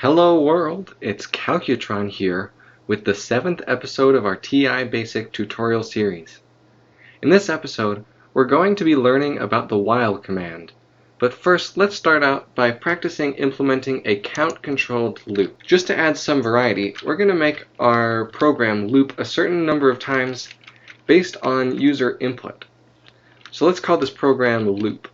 Hello world, it's Calcutron here with the 7th episode of our TI Basic tutorial series. In this episode, we're going to be learning about the while command. But first, let's start out by practicing implementing a count-controlled loop. Just to add some variety, we're going to make our program loop a certain number of times based on user input. So let's call this program loop.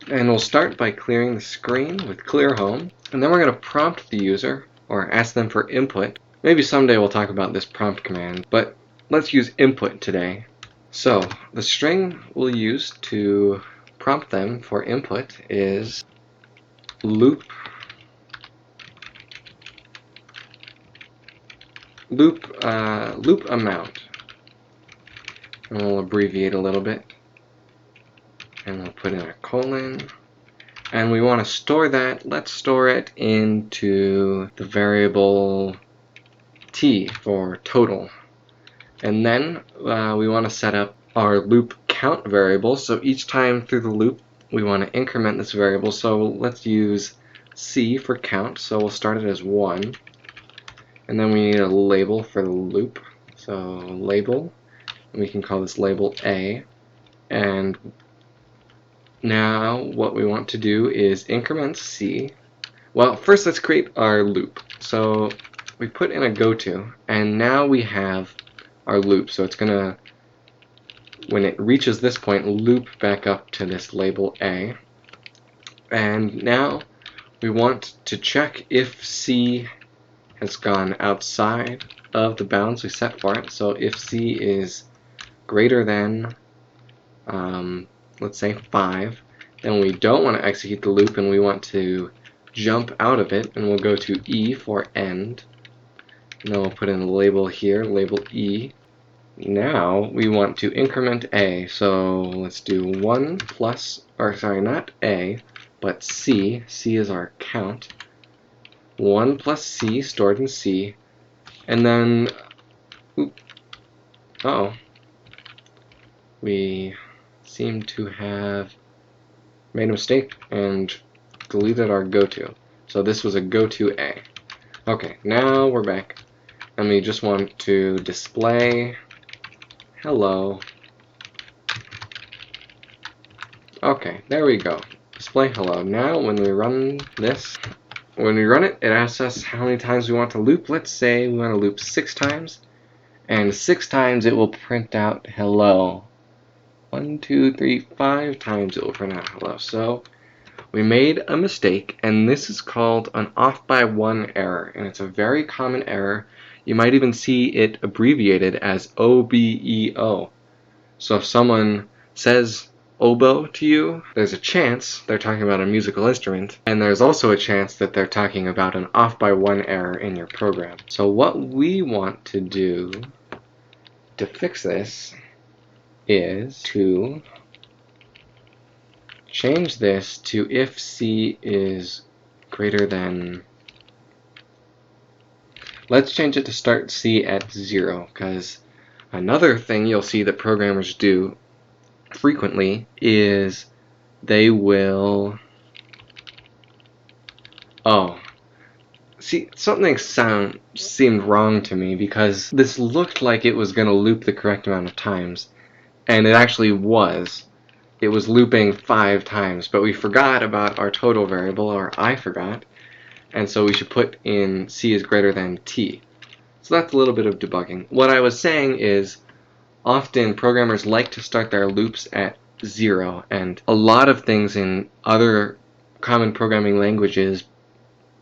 And we'll start by clearing the screen with clear home, and then we're going to prompt the user, or ask them for input. Maybe someday we'll talk about this prompt command, but let's use input today. So the string we'll use to prompt them for input is loop amount, and we'll abbreviate a little bit. And we'll put in a colon, and we want to store that. Let's store it into the variable t for total. And then we want to set up our loop count variable, so each time through the loop we want to increment this variable. So let's use c for count, so we'll start it as 1, and then we need a label for the loop, so label, and we can call this label a. And now what we want to do is increment c. Well, first let's create our loop. So we put in a goto, and now we have our loop. So it's going to, when it reaches this point, loop back up to this label a. And now we want to check if c has gone outside of the bounds we set for it. So if c is greater than let's say 5, then we don't want to execute the loop and we want to jump out of it, and we'll go to E for end, and then we'll put in a label here, label E. Now we want to increment A, so let's do 1 plus, or sorry, not A, but C. C is our count. 1 plus C stored in C, and then, we seem to have made a mistake and deleted our goto. So this was a goto A. Okay, now we're back, and we just want to display hello. Okay, there we go. Display hello. Now when we run this, it asks us how many times we want to loop. Let's say we want to loop 6 times, and 6 times it will print out hello. 1, 2, 3, 5 times it will print out hello. So we made a mistake, and this is called an off by 1 error, and it's a very common error. You might even see it abbreviated as OBEO. So if someone says oboe to you, there's a chance they're talking about a musical instrument, and there's also a chance that they're talking about an off by 1 error in your program. So what we want to do to fix this is to change this to if c is greater than, let's change it to start c at 0, because another thing you'll see that programmers do frequently is they will, see, something seemed wrong to me, because this looked like it was going to loop the correct amount of times. And it actually was. It was looping 5 times, but we forgot about our total variable, or I forgot, and so we should put in c is greater than t. So that's a little bit of debugging. What I was saying is, often programmers like to start their loops at 0, and a lot of things in other common programming languages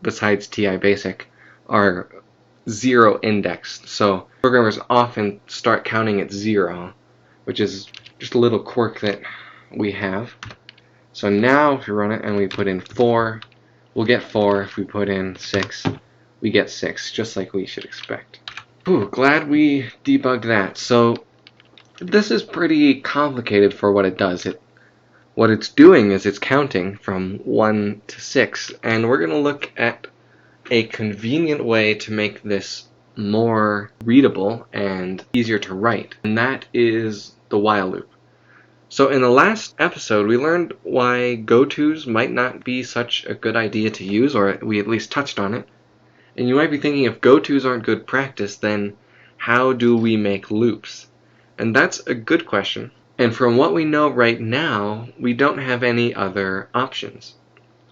besides TI Basic are 0 indexed. So programmers often start counting at 0. Which is just a little quirk that we have. So now if we run it and we put in 4, we'll get 4. If we put in 6, we get 6, just like we should expect. Whew, glad we debugged that. So this is pretty complicated for what it does. What it's doing is it's counting from 1 to 6, and we're going to look at a convenient way to make this more readable and easier to write, and that is the while loop. So in the last episode, we learned why go-tos might not be such a good idea to use, or we at least touched on it. And you might be thinking, if go-tos aren't good practice, then how do we make loops? And that's a good question. And from what we know right now, we don't have any other options.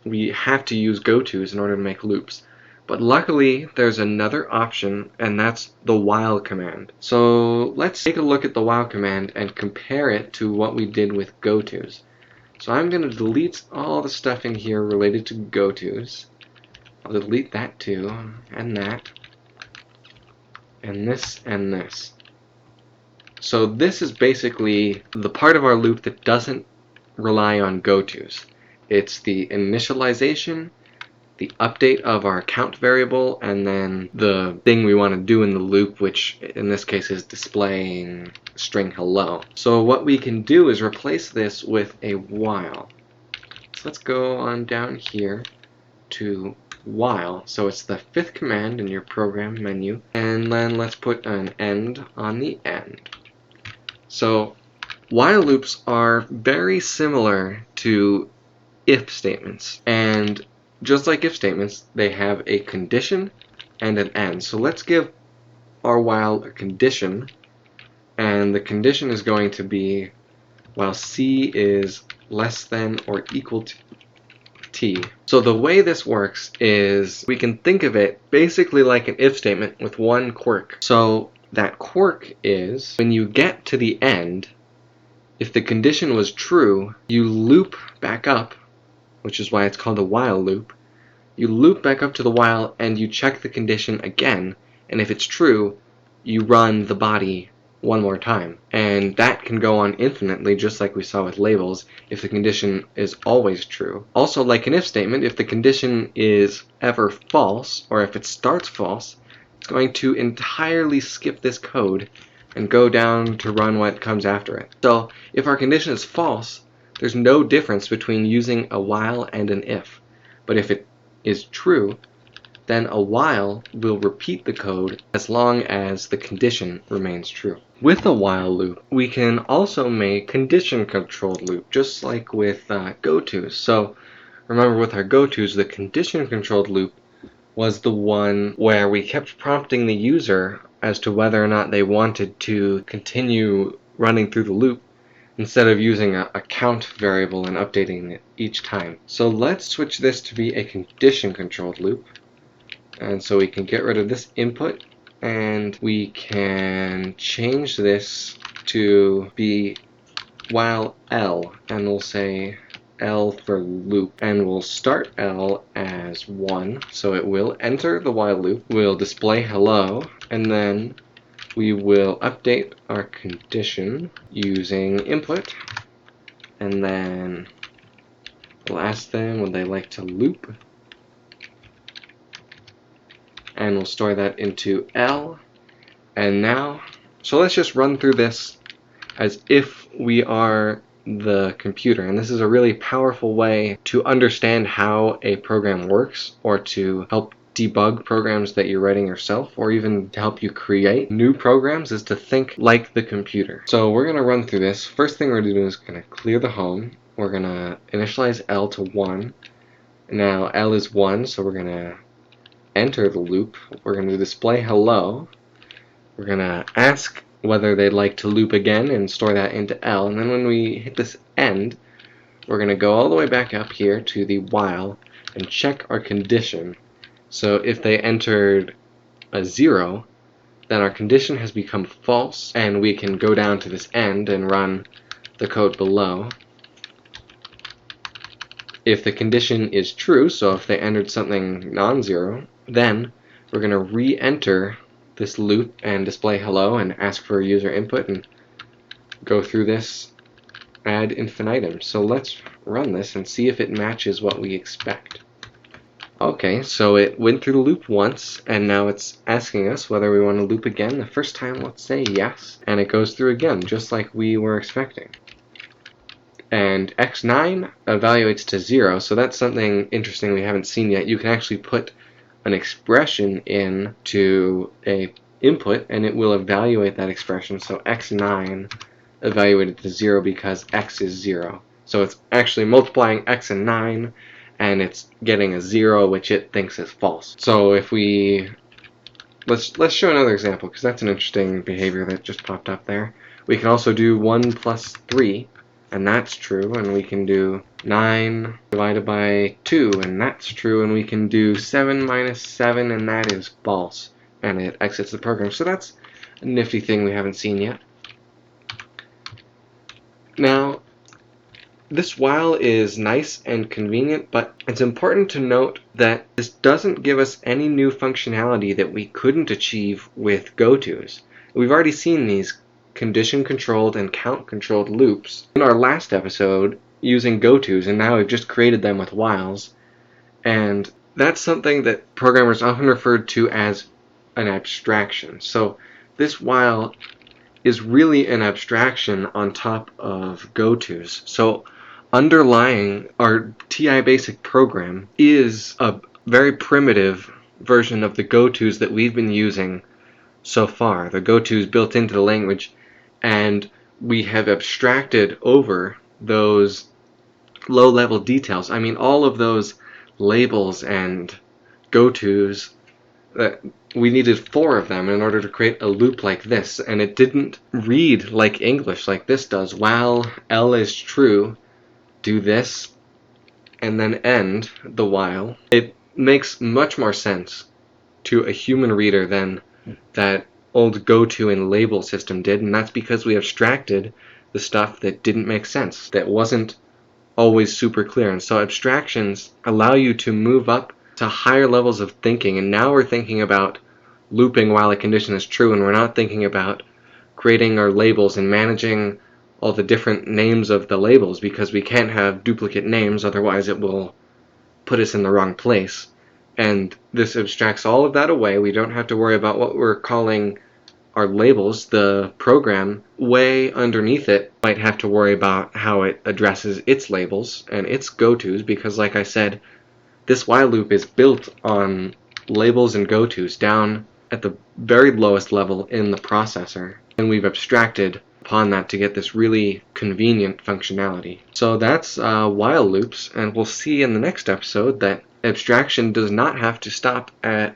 We have to use go-tos in order to make loops. But luckily, there's another option, and that's the while command. So let's take a look at the while command and compare it to what we did with go-tos. So I'm going to delete all the stuff in here related to go-tos. I'll delete that too, and that, and this, and this. So this is basically the part of our loop that doesn't rely on go-tos. It's the initialization, the update of our count variable, and then the thing we want to do in the loop, which in this case is displaying string hello. So what we can do is replace this with a while. So let's go on down here to while. So it's the 5th command in your program menu, and then let's put an end on the end. So while loops are very similar to if statements, and just like if statements, they have a condition and an end. So let's give our while a condition, and the condition is going to be while c is less than or equal to t. So the way this works is we can think of it basically like an if statement with one quirk. So that quirk is when you get to the end, if the condition was true, you loop back up, which is why it's called a while loop. You loop back up to the while and you check the condition again, and if it's true, you run the body one more time. And that can go on infinitely, just like we saw with labels, if the condition is always true. Also, like an if statement, if the condition is ever false, or if it starts false, it's going to entirely skip this code and go down to run what comes after it. So if our condition is false, there's no difference between using a while and an if. But if it is true, then a while will repeat the code as long as the condition remains true. With a while loop, we can also make condition-controlled loop, just like with go-tos. So remember, with our go-tos, the condition-controlled loop was the one where we kept prompting the user as to whether or not they wanted to continue running through the loop, instead of using a count variable and updating it each time. So let's switch this to be a condition-controlled loop. And so we can get rid of this input, and we can change this to be while L, and we'll say L for loop, and we'll start L as 1, so it will enter the while loop, we'll display hello, and then we will update our condition using input, and then we'll ask them would they like to loop, and we'll store that into L. And now, so let's just run through this as if we are the computer, and this is a really powerful way to understand how a program works, or to help debug programs that you're writing yourself, or even to help you create new programs, is to think like the computer. So we're going to run through this. First thing we're going to do is going to clear the home. We're going to initialize L to 1. Now L is 1, so we're going to enter the loop. We're going to display hello. We're going to ask whether they'd like to loop again and store that into L. And then when we hit this end, we're going to go all the way back up here to the while and check our condition. So if they entered a 0, then our condition has become false, and we can go down to this end and run the code below. If the condition is true, so if they entered something non-zero, then we're going to re-enter this loop and display hello and ask for user input and go through this ad infinitum. So let's run this and see if it matches what we expect. Okay, so it went through the loop once, and now it's asking us whether we want to loop again. The first time, let's say yes, and it goes through again, just like we were expecting. And x9 evaluates to 0, so that's something interesting we haven't seen yet. You can actually put an expression into a input, and it will evaluate that expression. So x9 evaluated to 0 because x is 0. So it's actually multiplying x and 9, and it's getting a 0, which it thinks is false. So if we let's show another example, because that's an interesting behavior that just popped up there. We can also do 1 plus 3, and that's true, and we can do 9 divided by 2, and that's true, and we can do 7 minus 7, and that is false, and it exits the program. So that's a nifty thing we haven't seen yet. Now, this while is nice and convenient, but it's important to note that this doesn't give us any new functionality that we couldn't achieve with gotos. We've already seen these condition-controlled and count-controlled loops in our last episode using gotos, and now we've just created them with whiles. And that's something that programmers often referred to as an abstraction. So this while is really an abstraction on top of gotos. So underlying our TI basic program is a very primitive version of the gotos that we've been using so far, the gotos built into the language, and we have abstracted over those low-level details. I mean, all of those labels and gotos, we needed 4 of them in order to create a loop like this, and it didn't read like English like this does. While L is true, do this, and then end the while. It makes much more sense to a human reader than that old goto and label system did, and that's because we abstracted the stuff that didn't make sense, that wasn't always super clear. And so abstractions allow you to move up to higher levels of thinking, and now we're thinking about looping while a condition is true, and we're not thinking about creating our labels and managing all the different names of the labels, because we can't have duplicate names, otherwise it will put us in the wrong place. And this abstracts all of that away. We don't have to worry about what we're calling our labels. The program way underneath it might have to worry about how it addresses its labels and its gotos, because like I said, this while loop is built on labels and gotos down at the very lowest level in the processor, and we've abstracted upon that to get this really convenient functionality. So that's while loops, and we'll see in the next episode that abstraction does not have to stop at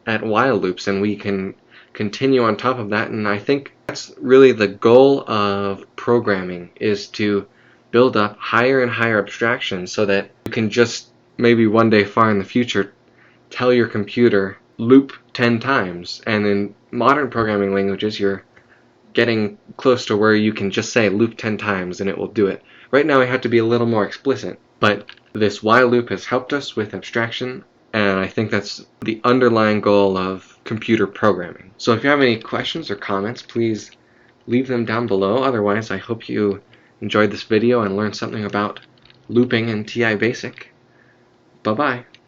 while loops, and we can continue on top of that. And I think that's really the goal of programming, is to build up higher and higher abstractions so that you can just maybe one day far in the future tell your computer loop 10 times. And in modern programming languages, you're getting close to where you can just say loop 10 times and it will do it. Right now I have to be a little more explicit, but this while loop has helped us with abstraction, and I think that's the underlying goal of computer programming. So if you have any questions or comments, please leave them down below. Otherwise, I hope you enjoyed this video and learned something about looping in TI Basic. Bye-bye.